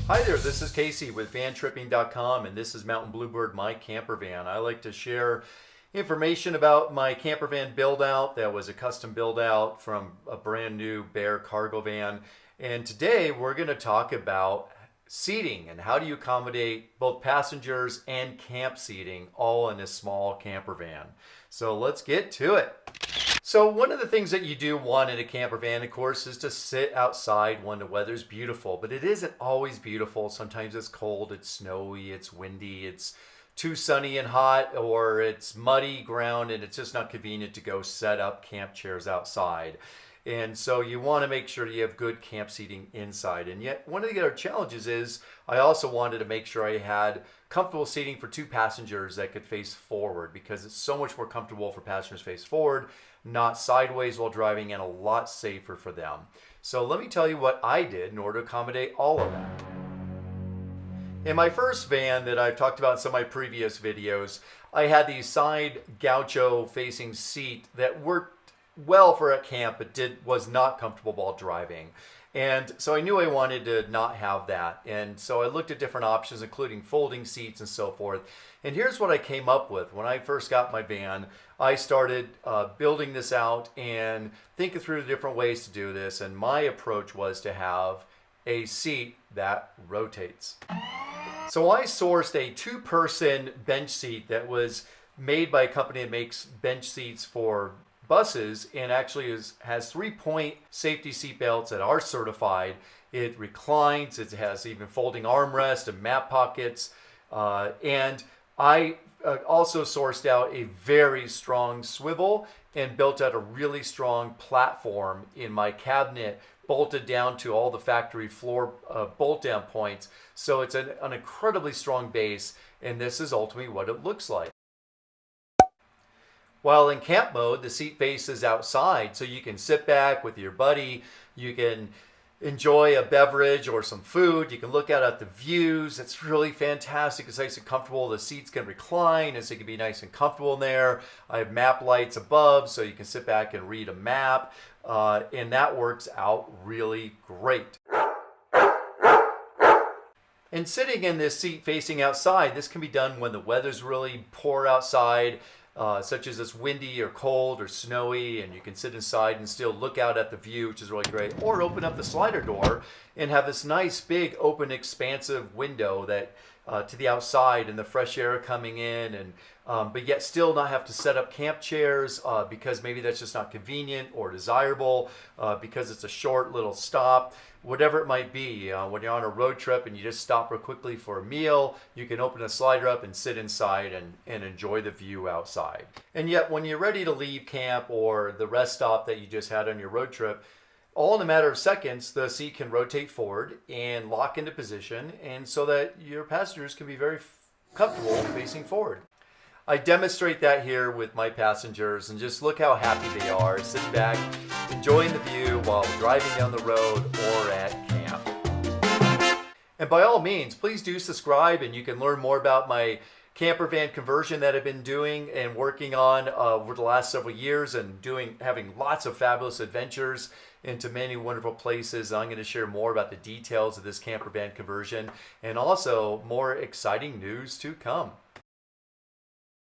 Hi there, this is Casey with VanTripping.com, and this is Mountain Bluebird, my camper van. I like to share information about my camper van build out that was a custom build out from a brand new Bear cargo van. And today we're going to talk about seating and how do you accommodate both passengers and camp seating all in a small camper van. So let's get to it. So one of the things that you do want in a camper van, of course, is to sit outside when the weather's beautiful, but it isn't always beautiful. Sometimes it's cold, it's snowy, it's windy, it's too sunny and hot, or it's muddy ground and it's just not convenient to go set up camp chairs outside. And so you want to make sure you have good camp seating inside. And yet one of the other challenges is I also wanted to make sure I had comfortable seating for two passengers that could face forward, because it's so much more comfortable for passengers to face forward, not sideways while driving, and a lot safer for them. So let me tell you what I did in order to accommodate all of that. In my first van that I've talked about in some of my previous videos, I had the side gaucho facing seat that worked well for a camp, but was not comfortable while driving. And so I knew I wanted to not have that. And so I looked at different options, including folding seats and so forth. And here's what I came up with. When I first got my van, I started building this out and thinking through the different ways to do this. And my approach was to have a seat that rotates. So I sourced a two-person bench seat that was made by a company that makes bench seats for buses, and actually has 3-point safety seat belts that are certified. It reclines, it has even folding armrest and map pockets, and I also sourced out a very strong swivel and built out a really strong platform in my cabinet, bolted down to all the factory floor bolt down points. So it's an incredibly strong base, and this is ultimately what it looks like. While in camp mode, the seat faces outside, so you can sit back with your buddy, you can enjoy a beverage or some food, you can look out at the views. It's really fantastic. It's nice and comfortable. The seats can recline, and so it can be nice and comfortable in there. I have map lights above, so you can sit back and read a map, and that works out really great. And sitting in this seat facing outside, this can be done when the weather's really poor outside, such as it's windy or cold or snowy, and you can sit inside and still look out at the view, which is really great. Or open up the slider door and have this nice big open expansive window that to the outside, and the fresh air coming in, and but yet still not have to set up camp chairs because maybe that's just not convenient or desirable, because it's a short little stop. Whatever it might be, when you're on a road trip and you just stop real quickly for a meal, you can open a slider up and sit inside and enjoy the view outside. And yet when you're ready to leave camp or the rest stop that you just had on your road trip, all in a matter of seconds, the seat can rotate forward and lock into position, and so that your passengers can be very comfortable facing forward. I demonstrate that here with my passengers, and just look how happy they are sitting back, enjoying the view while driving down the road or at camp. And by all means, please do subscribe, and you can learn more about my camper van conversion that I've been doing and working on over the last several years, and having lots of fabulous adventures into many wonderful places. I'm going to share more about the details of this camper van conversion, and also more exciting news to come.